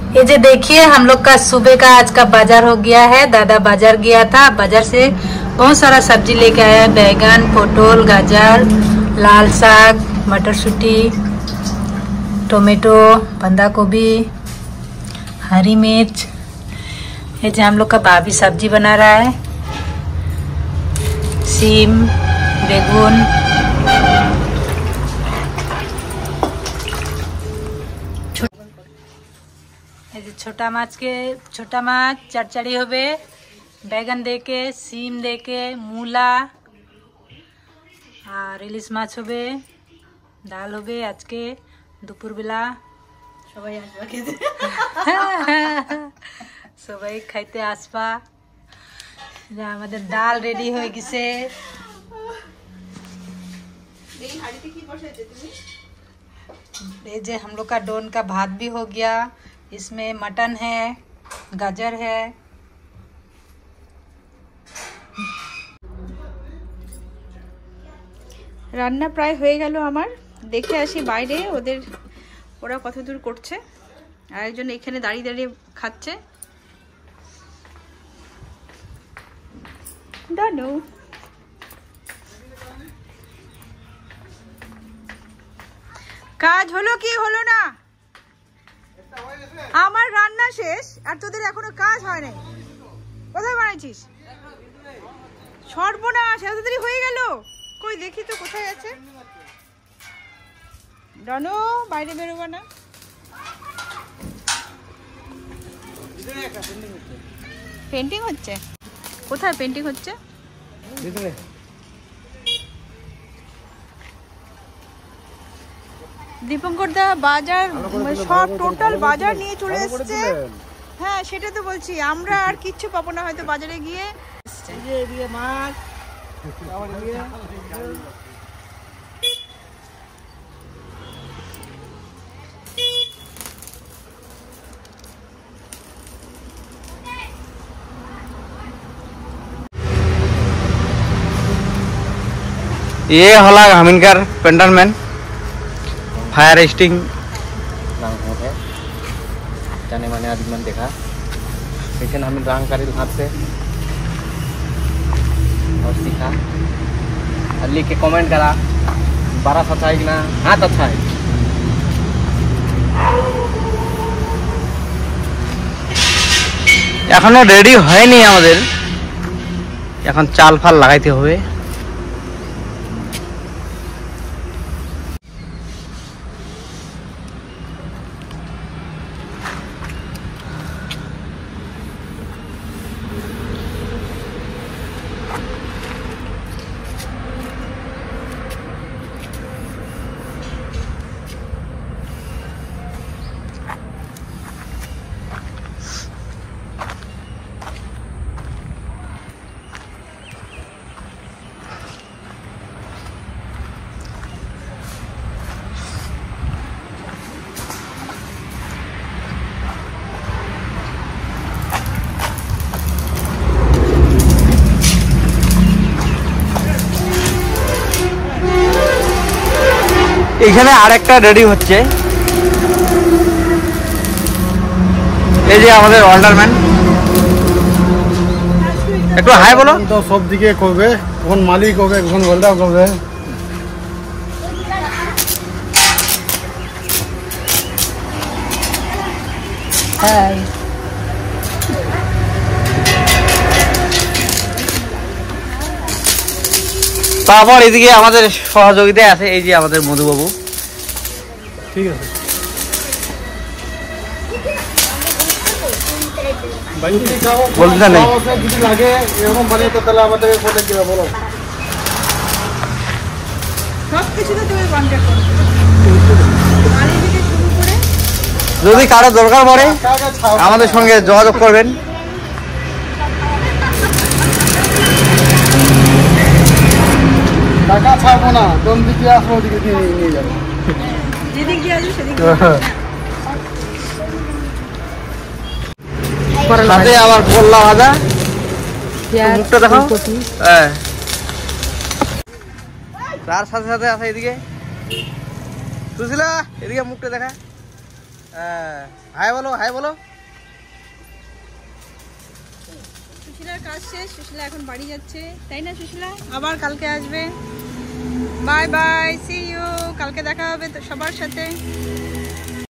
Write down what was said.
ये जो देखिए हम लोग का सुबह का आज का बाजार हो गया है। दादा बाजार गया था, बाजार से बहुत सारा सब्जी लेके आया। बैगन, पोटल, गाजर, लाल साग, मटरशुटी, टोमेटो, बंदा गोभी, हरी मिर्च। ये जो हम लोग का भाभी सब्जी बना रहा है, सीम, बेगुन। छोटा माछ चरचड़ी होबे, बैगन देके, सीम देके, मूला और इलिश माछ होबे, डाल होबे। आज के दुपुर बेला सबाई खाइते आसबा। डाल रेडी हो गए। ये जे हम लोग का डोन का भात भी हो गया। इसमें मटन है, गाजर है। রান্না প্রায় হয়ে গেল আমার। দেখে আসি বাইরে ওরা কত দূর করছে। আরেকজন এখানে দাঁড়িয়ে দাঁড়িয়ে খাচ্ছে। ডানো কাজ হলো কি হলো না? আমার রান্না শেষ আর তোদের এখনো কাজ হয় নাই। কোথায় বানাইছিস? সর্বনাশ, এত দেরি হয়ে গেল। কই দেখি তো কোথায় আছে। ডানো বাইরে বেরোবা না। পেন্টিং হচ্ছে? কোথায় পেন্টিং হচ্ছে? দীপঙ্কর দা বাজার সব টোটাল বাজার নিয়ে চলে এসেছে। হ্যাঁ সেটা তো বলছি, আমরা আর কিচ্ছু পাবো না হয়তো বাজারে গিয়ে। মাছ ये हला हमिनकर पेंडलमैन फायर स्टिंग जाने माने आदि मन देखा लेकिन हम रंग करे हाथ से और सीखा और लिख के कमेंट करा 12 अच्छा है कि ना। हाथ अच्छा है। এখনো রেডি হয়নি আমাদের, এখন চাল ফাল লাগাইতে হবে। এখানে আরেকটা রেডি হচ্ছে। এই যে আমাদের অর্ডারম্যান, একটু হাই বলো তো। সব দিকে করবে, কখন মালিক হবে, কখন হোল্ডার করবে। তারপর এদিকে আমাদের সহযোগিতায় আছে এই যে আমাদের মধুবাবু। ঠিক আছে বলতে নেই লাগে এরকম বানিয়ে তো তাহলে আমাদের বলে দিবা বলো। সবকিছু তো তুমি কন্টাক্ট করো। গাড়ি থেকে শুরু করে যদি কারো দরকার পড়ে আমাদের সঙ্গে যোগাযোগ করবেন। টাকা ছাড়বো না, কোন দিকে আসবো ওদিকে দিয়ে নিয়ে যাবো। যেদিক দিয়ে আসবো সেদিক সাথে আবার করলা ভাজা, মুখটা দেখাও। হ্যাঁ তার সাথে সাথে আছে এদিকে সুশীলা, এদিকে মুখটা দেখা। হ্যাঁ হাই বলো, হাই বলো। সুশীলার কাজ শেষ, সুশীলা এখন বাড়ি যাচ্ছে, তাই না সুশীলা? আবার কালকে আসবে। বাই বাই, সি ইউ, কালকে দেখা হবে তো সবার সাথে।